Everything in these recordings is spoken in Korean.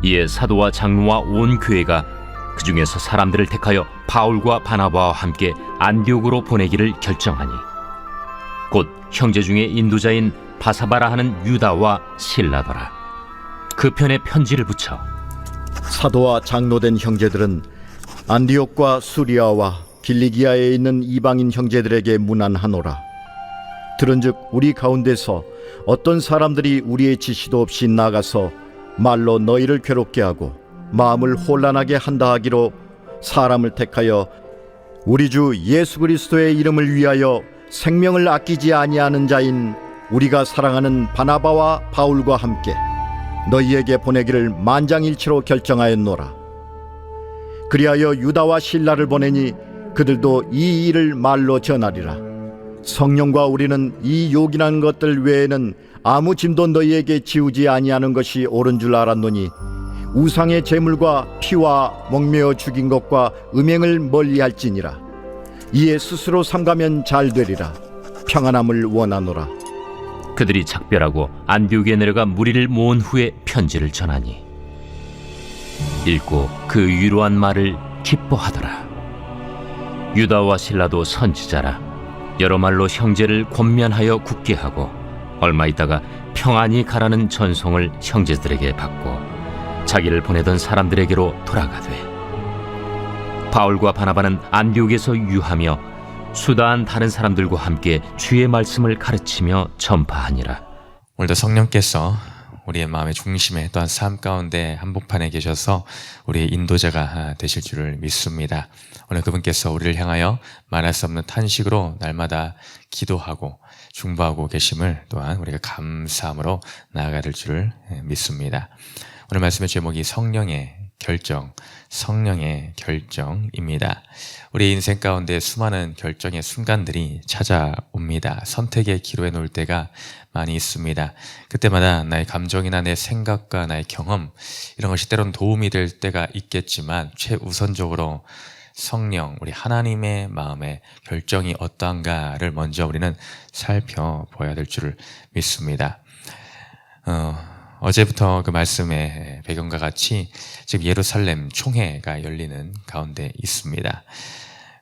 이에 사도와 장로와 온 교회가 그 중에서 사람들을 택하여 바울과 바나바와 함께 안디옥으로 보내기를 결정하니 곧 형제 중에 인도자인 바사바라 하는 유다와 실라더라. 그 편에 편지를 붙여 사도와 장로된 형제들은 안디옥과 수리아와 길리기아에 있는 이방인 형제들에게 문안하노라. 들은즉 우리 가운데서 어떤 사람들이 우리의 지시도 없이 나가서 말로 너희를 괴롭게 하고 마음을 혼란하게 한다 하기로 사람을 택하여 우리 주 예수 그리스도의 이름을 위하여 생명을 아끼지 아니하는 자인 우리가 사랑하는 바나바와 바울과 함께 너희에게 보내기를 만장일치로 결정하였노라. 그리하여 유다와 실라를 보내니 그들도 이 일을 말로 전하리라. 성령과 우리는 이 요긴한 것들 외에는 아무 짐도 너희에게 지우지 아니하는 것이 옳은 줄 알았노니 우상의 제물과 피와 목매어 죽인 것과 음행을 멀리할지니라. 이에 스스로 삼가면 잘 되리라. 평안함을 원하노라. 그들이 작별하고 안디옥에 내려가 무리를 모은 후에 편지를 전하니 읽고 그 위로한 말을 기뻐하더라. 유다와 실라도 선지자라 여러 말로 형제를 권면하여 굳게 하고 얼마 있다가 평안히 가라는 전송을 형제들에게 받고 자기를 보내던 사람들에게로 돌아가되 바울과 바나바는 안디옥에서 유하며 수다한 다른 사람들과 함께 주의 말씀을 가르치며 전파하니라. 오늘도 성령께서 우리의 마음의 중심에 또한 삶 가운데 한복판에 계셔서 우리의 인도자가 되실 줄을 믿습니다. 오늘 그분께서 우리를 향하여 말할 수 없는 탄식으로 날마다 기도하고 중보하고 계심을 또한 우리가 감사함으로 나아가야 될 줄을 믿습니다. 오늘 말씀의 제목이 성령의 결정입니다. 우리 인생 가운데 수많은 결정의 순간들이 찾아옵니다. 선택의 기로에 놓을 때가 많이 있습니다. 그때마다 나의 감정이나 내 생각과 나의 경험 이런 것이 때론 도움이 될 때가 있겠지만 최우선적으로 성령, 우리 하나님의 마음의 결정이 어떠한가를 먼저 우리는 살펴봐야 될 줄을 믿습니다. 어제부터 그 말씀의 배경과 같이 지금 예루살렘 총회가 열리는 가운데 있습니다.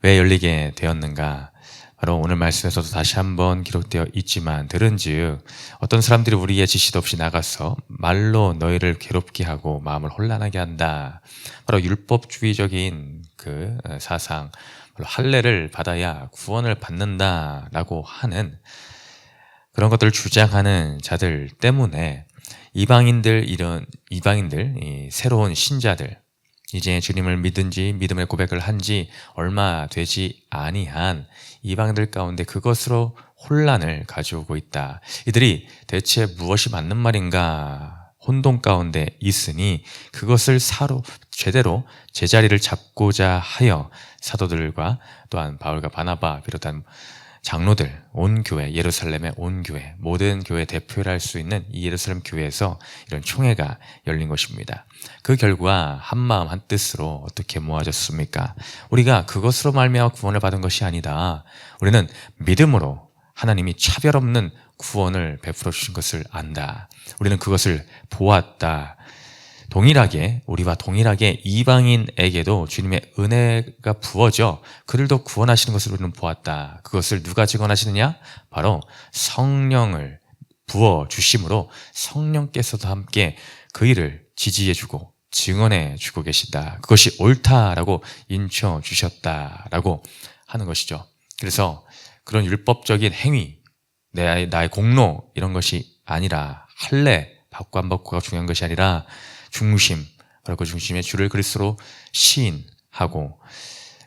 왜 열리게 되었는가? 바로 오늘 말씀에서도 다시 한번 기록되어 있지만 들은즉 어떤 사람들이 우리의 지시도 없이 나가서 말로 너희를 괴롭게 하고 마음을 혼란하게 한다. 바로 율법주의적인 그 사상, 바로 할례를 받아야 구원을 받는다라고 하는 그런 것들을 주장하는 자들 때문에 이방인들, 이 새로운 신자들, 이제 주님을 믿은지 믿음의 고백을 한지 얼마 되지 아니한 이방인들 가운데 그것으로 혼란을 가져오고 있다. 이들이 대체 무엇이 맞는 말인가 혼돈 가운데 있으니 그것을 제대로 제자리를 잡고자 하여 사도들과 또한 바울과 바나바 비롯한 장로들, 온 교회, 예루살렘의 온 교회, 모든 교회 대표를 할 수 있는 이 예루살렘 교회에서 이런 총회가 열린 것입니다. 그 결과 한마음 한뜻으로 어떻게 모아졌습니까? 우리가 그것으로 말미암아 구원을 받은 것이 아니다. 우리는 믿음으로 하나님이 차별 없는 구원을 베풀어 주신 것을 안다. 우리는 그것을 보았다. 우리와 동일하게 이방인에게도 주님의 은혜가 부어져 그들도 구원하시는 것을 우리는 보았다. 그것을 누가 증언하시느냐? 바로 성령을 부어주심으로 성령께서도 함께 그 일을 지지해주고 증언해주고 계시다. 그것이 옳다라고 인쳐주셨다라고 하는 것이죠. 그래서 그런 율법적인 행위, 나의 공로 이런 것이 아니라 할례, 받고 안 받고가 중요한 것이 아니라 바로 그 중심에 주를 그리스도로 시인하고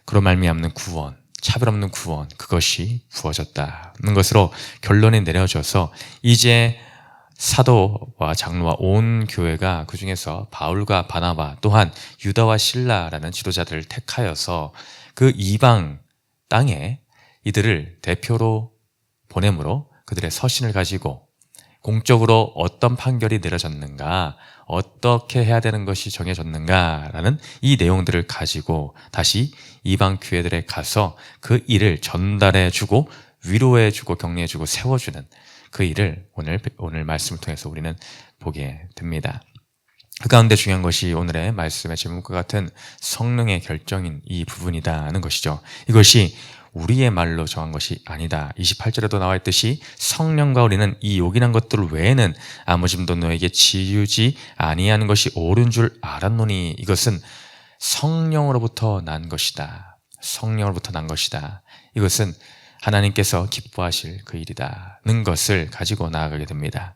그로 말미암는 구원, 차별 없는 구원, 그것이 부어졌다는 것으로 결론이 내려져서 이제 사도와 장로와 온 교회가 그 중에서 바울과 바나바 또한 유다와 실라라는 지도자들을 택하여서 그 이방 땅에 이들을 대표로 보내므로 그들의 서신을 가지고 공적으로 어떤 판결이 내려졌는가, 어떻게 해야 되는 것이 정해졌는가라는 이 내용들을 가지고 다시 이방 교회들에 가서 그 일을 전달해주고 위로해주고 격려해주고 세워주는 그 일을 오늘 말씀을 통해서 우리는 보게 됩니다. 그 가운데 중요한 것이 오늘의 말씀의 제목과 같은 성령의 결정인 이 부분이다는 것이죠. 이것이 우리의 말로 정한 것이 아니다. 28절에도 나와 있듯이 성령과 우리는 이 요긴한 것들 외에는 아무 짐도 너에게 지우지 아니하는 것이 옳은 줄 알았노니 이것은 성령으로부터 난 것이다. 성령으로부터 난 것이다. 이것은 하나님께서 기뻐하실 그 일이다는 것을 가지고 나아가게 됩니다.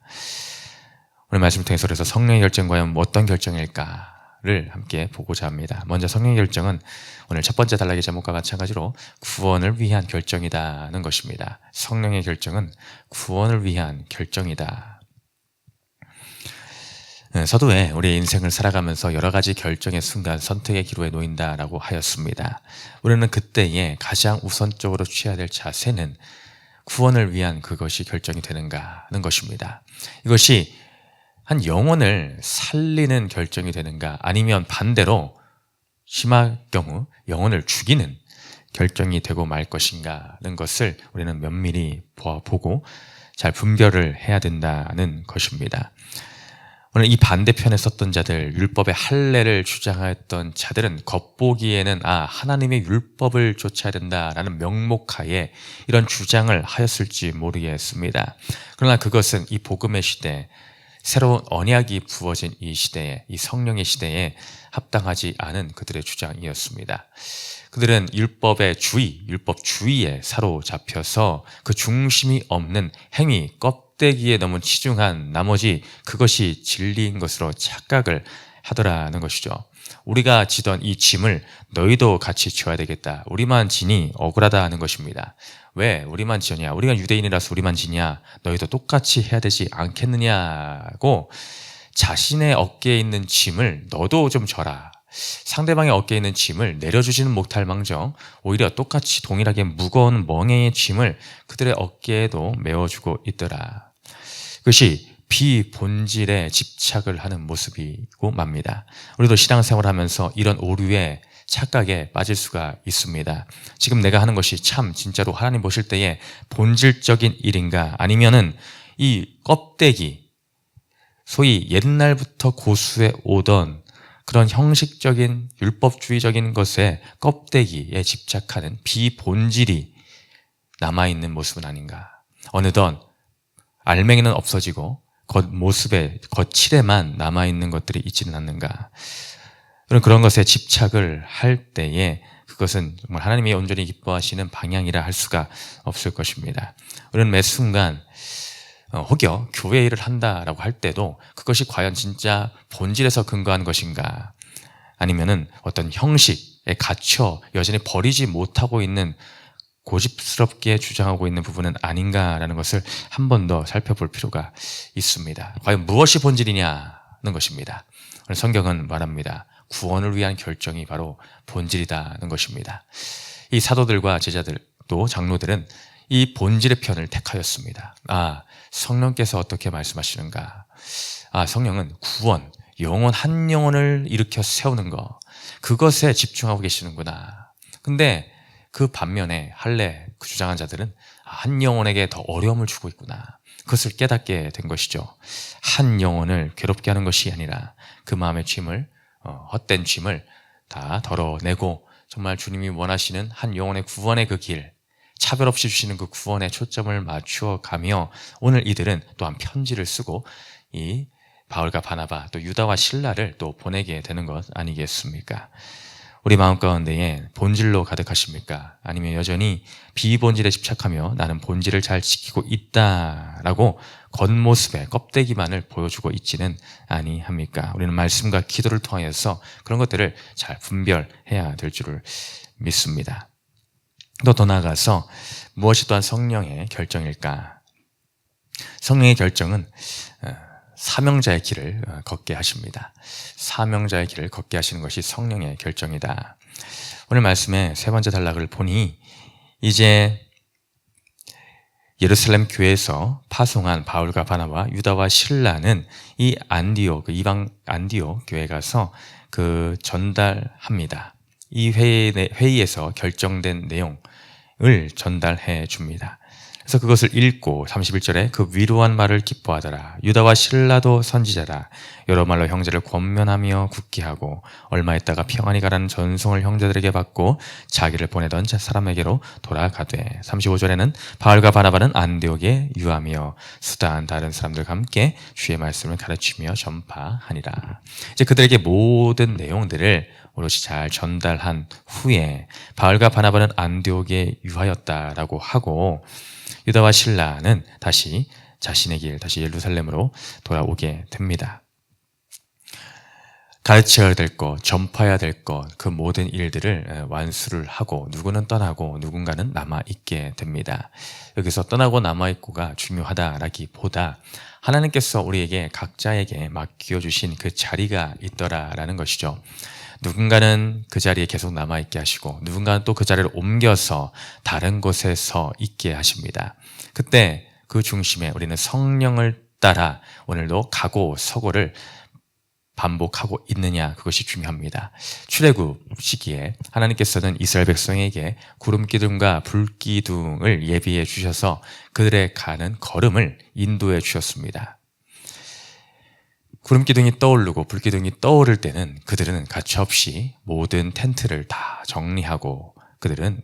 오늘 말씀을 통해서 그래서 성령의 결정 과연 어떤 결정일까를 함께 보고자 합니다. 먼저 성령의 결정은 오늘 첫 번째 단락의 제목과 마찬가지로 구원을 위한 결정이다는 것입니다. 성령의 결정은 구원을 위한 결정이다. 서두에 우리의 인생을 살아가면서 여러 가지 결정의 순간 선택의 기로에 놓인다라고 하였습니다. 우리는 그때에 가장 우선적으로 취해야 될 자세는 구원을 위한 그것이 결정이 되는가 하는 것입니다. 이것이 한 영혼을 살리는 결정이 되는가 아니면 반대로 심할 경우 영혼을 죽이는 결정이 되고 말 것인가는 것을 우리는 면밀히 보고 잘 분별을 해야 된다는 것입니다. 오늘 이 반대편에 섰던 자들, 율법의 할례를 주장하였던 자들은 겉보기에는 하나님의 율법을 좇아야 된다라는 명목하에 이런 주장을 하였을지 모르겠습니다. 그러나 그것은 이 복음의 시대, 새로운 언약이 부어진 이 시대에, 이 성령의 시대에 합당하지 않은 그들의 주장이었습니다. 그들은 율법의 주의, 율법주의에 사로잡혀서 그 중심이 없는 행위, 껍데기에 너무 치중한 나머지 그것이 진리인 것으로 착각을 하더라는 것이죠. 우리가 지던 이 짐을 너희도 같이 져야 되겠다. 우리만 지니 억울하다 하는 것입니다. 왜 우리만 지냐? 우리가 유대인이라서 우리만 지냐? 너희도 똑같이 해야 되지 않겠느냐고 자신의 어깨에 있는 짐을 너도 좀 져라. 상대방의 어깨에 있는 짐을 내려주지는 못할 망정 오히려 똑같이 동일하게 무거운 멍에의 짐을 그들의 어깨에도 메워주고 있더라. 그것이 비본질에 집착을 하는 모습이고 맙니다. 우리도 신앙생활을 하면서 이런 오류에 착각에 빠질 수가 있습니다. 지금 내가 하는 것이 참 진짜로 하나님 보실 때에 본질적인 일인가 아니면은 이 껍데기 소위 옛날부터 고수해 오던 그런 형식적인 율법주의적인 것에 껍데기에 집착하는 비본질이 남아있는 모습은 아닌가. 어느덧 알맹이는 없어지고 겉모습에 겉칠에만 남아있는 것들이 있지는 않는가. 그런 것에 집착을 할 때에 그것은 정말 하나님이 온전히 기뻐하시는 방향이라 할 수가 없을 것입니다. 우리는 매 순간 혹여 교회 일을 한다라고 할 때도 그것이 과연 진짜 본질에서 근거한 것인가 아니면은 어떤 형식에 갇혀 여전히 버리지 못하고 있는 고집스럽게 주장하고 있는 부분은 아닌가라는 것을 한 번 더 살펴볼 필요가 있습니다. 과연 무엇이 본질이냐는 것입니다. 성경은 말합니다. 구원을 위한 결정이 바로 본질이다는 것입니다. 이 사도들과 제자들 또 장로들은 이 본질의 편을 택하였습니다. 성령께서 어떻게 말씀하시는가? 성령은 구원, 영혼 한 영혼을 일으켜 세우는 것, 그것에 집중하고 계시는구나. 근데 그 반면에 할례 주장한 자들은 한 영혼에게 더 어려움을 주고 있구나. 그것을 깨닫게 된 것이죠. 한 영혼을 괴롭게 하는 것이 아니라 그 마음의 짐을 헛된 짐을 다 덜어내고 정말 주님이 원하시는 한 영혼의 구원의 그 길, 차별 없이 주시는 그 구원에 초점을 맞추어 가며 오늘 이들은 또한 편지를 쓰고 이 바울과 바나바 또 유다와 실라를 또 보내게 되는 것 아니겠습니까? 우리 마음 가운데에 본질로 가득하십니까? 아니면 여전히 비본질에 집착하며 나는 본질을 잘 지키고 있다라고 겉모습의 껍데기만을 보여주고 있지는 아니합니까? 우리는 말씀과 기도를 통하여서 그런 것들을 잘 분별해야 될 줄을 믿습니다. 또 더 나아가서 무엇이 또한 성령의 결정일까? 성령의 결정은 사명자의 길을 걷게 하십니다. 사명자의 길을 걷게 하시는 것이 성령의 결정이다. 오늘 말씀의 세 번째 단락을 보니 이제 예루살렘 교회에서 파송한 바울과 바나바, 유다와 실라는 이 안디옥, 이방 안디옥 교회에 가서 그 전달합니다. 이 회의에서 결정된 내용을 전달해 줍니다. 그래서 그것을 읽고 31절에 그 위로한 말을 기뻐하더라. 유다와 실라도 선지자라. 여러 말로 형제를 권면하며 굳게 하고 얼마 있다가 평안히 가라는 전송을 형제들에게 받고 자기를 보내던 사람에게로 돌아가되 35절에는 바울과 바나바는 안디옥에 유하며 수다한 다른 사람들과 함께 주의 말씀을 가르치며 전파하니라. 이제 그들에게 모든 내용들을 오롯이 잘 전달한 후에 바울과 바나바는 안디옥에 유하였다라고 하고 유다와 실라는 다시 자신의 길, 다시 예루살렘으로 돌아오게 됩니다. 가르쳐야 될 것, 전파해야 될 것, 그 모든 일들을 완수를 하고 누구는 떠나고 누군가는 남아있게 됩니다. 여기서 떠나고 남아있고가 중요하다라기보다 하나님께서 우리에게 각자에게 맡겨주신 그 자리가 있더라라는 것이죠. 누군가는 그 자리에 계속 남아있게 하시고 누군가는 또 그 자리를 옮겨서 다른 곳에서 있게 하십니다. 그때 그 중심에 우리는 성령을 따라 오늘도 가고 서고를 반복하고 있느냐, 그것이 중요합니다. 출애굽 시기에 하나님께서는 이스라엘 백성에게 구름 기둥과 불 기둥을 예비해 주셔서 그들의 가는 걸음을 인도해 주셨습니다. 구름 기둥이 떠오르고 불 기둥이 떠오를 때는 그들은 가차없이 모든 텐트를 다 정리하고 그들은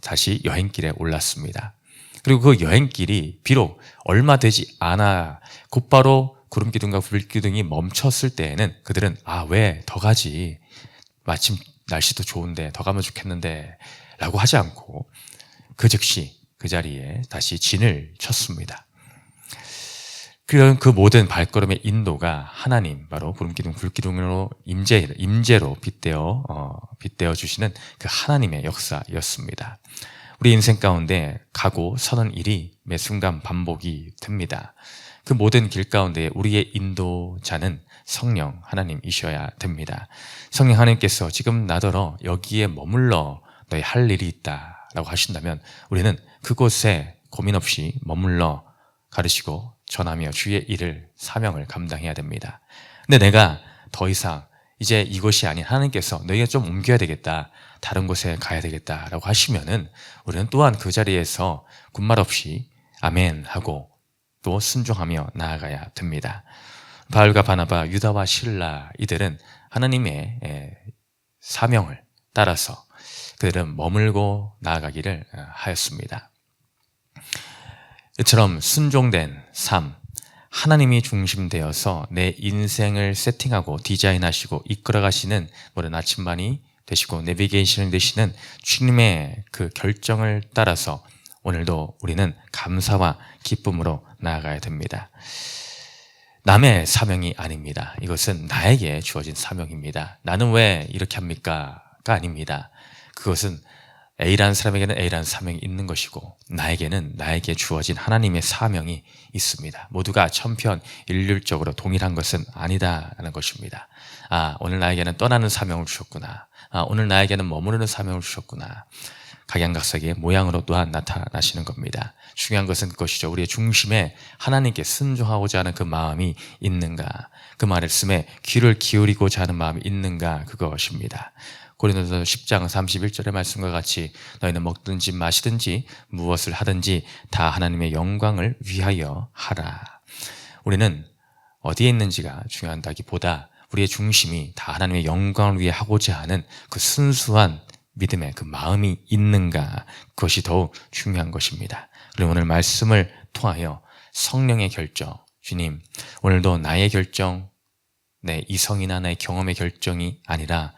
다시 여행길에 올랐습니다. 그리고 그 여행길이 비록 얼마 되지 않아 곧바로 구름기둥과 불기둥이 멈췄을 때에는 그들은 왜 더 가지? 마침 날씨도 좋은데 더 가면 좋겠는데 라고 하지 않고 그 즉시 그 자리에 다시 진을 쳤습니다. 그런 그 모든 발걸음의 인도가 하나님, 바로 구름기둥, 불기둥으로 임재로 빗대어 주시는 그 하나님의 역사였습니다. 우리 인생 가운데 가고 서는 일이 매 순간 반복이 됩니다. 그 모든 길 가운데 우리의 인도자는 성령 하나님이셔야 됩니다. 성령 하나님께서 지금 나더러 여기에 머물러 너희 할 일이 있다라고 하신다면 우리는 그곳에 고민 없이 머물러 가르치고 전하며 주의 일을, 사명을 감당해야 됩니다. 근데 내가 더 이상 이제 이곳이 아닌 하나님께서 너희가 좀 옮겨야 되겠다, 다른 곳에 가야 되겠다라고 하시면은 우리는 또한 그 자리에서 군말 없이 아멘 하고 또 순종하며 나아가야 됩니다. 바울과 바나바, 유다와 실라, 이들은 하나님의 사명을 따라서 그들은 머물고 나아가기를 하였습니다. 이처럼 순종된 삶, 하나님이 중심되어서 내 인생을 세팅하고 디자인하시고 이끌어가시는 모든 아침반이 되시고 내비게이션이 되시는 주님의 그 결정을 따라서 오늘도 우리는 감사와 기쁨으로 나아가야 됩니다. 남의 사명이 아닙니다. 이것은 나에게 주어진 사명입니다. 나는 왜 이렇게 합니까? 가 아닙니다. 그것은 A라는 사람에게는 A라는 사명이 있는 것이고 나에게는 나에게 주어진 하나님의 사명이 있습니다. 모두가 천편일률적으로 동일한 것은 아니다라는 것입니다. 오늘 나에게는 떠나는 사명을 주셨구나. 오늘 나에게는 머무르는 사명을 주셨구나. 각양각색의 모양으로 또한 나타나시는 겁니다. 중요한 것은 그것이죠. 우리의 중심에 하나님께 순종하고자 하는 그 마음이 있는가, 그 말씀에 귀를 기울이고자 하는 마음이 있는가, 그것입니다. 고린도서 10장 31절의 말씀과 같이 너희는 먹든지 마시든지 무엇을 하든지 다 하나님의 영광을 위하여 하라. 우리는 어디에 있는지가 중요하다기보다 우리의 중심이 다 하나님의 영광을 위해 하고자 하는 그 순수한 믿음의 그 마음이 있는가, 그것이 더욱 중요한 것입니다. 그리고 오늘 말씀을 통하여 성령의 결정, 주님 오늘도 나의 결정, 내 이성이나 나의 경험의 결정이 아니라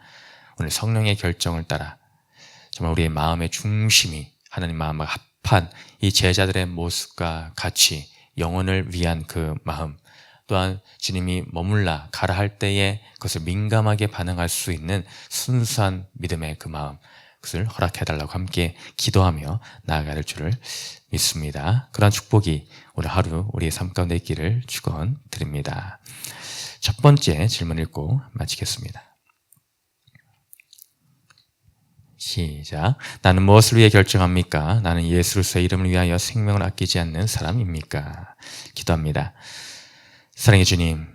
오늘 성령의 결정을 따라 정말 우리의 마음의 중심이 하나님 마음과 합한 이 제자들의 모습과 같이 영혼을 위한 그 마음, 또한 주님이 머물라 가라 할 때에 그것을 민감하게 반응할 수 있는 순수한 믿음의 그 마음, 그것을 허락해달라고 함께 기도하며 나아가야 될 줄을 믿습니다. 그러한 축복이 오늘 하루 우리의 삶 가운데 있기를 축원드립니다. 첫 번째 질문 읽고 마치겠습니다. 시작. 나는 무엇을 위해 결정합니까? 나는 예수로서의 이름을 위하여 생명을 아끼지 않는 사람입니까? 기도합니다. 사랑의 주님,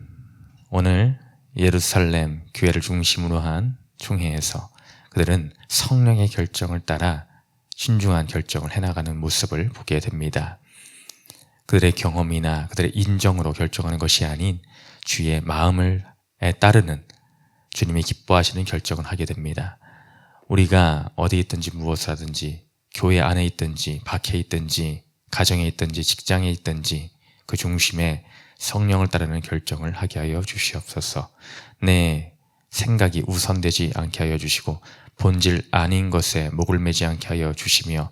오늘 예루살렘 교회를 중심으로 한 총회에서 그들은 성령의 결정을 따라 신중한 결정을 해나가는 모습을 보게 됩니다. 그들의 경험이나 그들의 인정으로 결정하는 것이 아닌 주의 마음을 따르는 주님이 기뻐하시는 결정을 하게 됩니다. 우리가 어디 있든지 무엇을 하든지 교회 안에 있든지 밖에 있든지 가정에 있든지 직장에 있든지 그 중심에 성령을 따르는 결정을 하게 하여 주시옵소서. 내 생각이 우선되지 않게 하여 주시고 본질 아닌 것에 목을 매지 않게 하여 주시며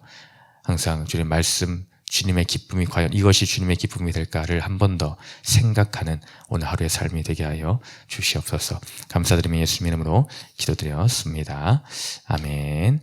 항상 주님의 말씀, 주님의 기쁨이 과연 이것이 주님의 기쁨이 될까를 한 번 더 생각하는 오늘 하루의 삶이 되게 하여 주시옵소서. 감사드리며 예수님 이름으로 기도드렸습니다. 아멘.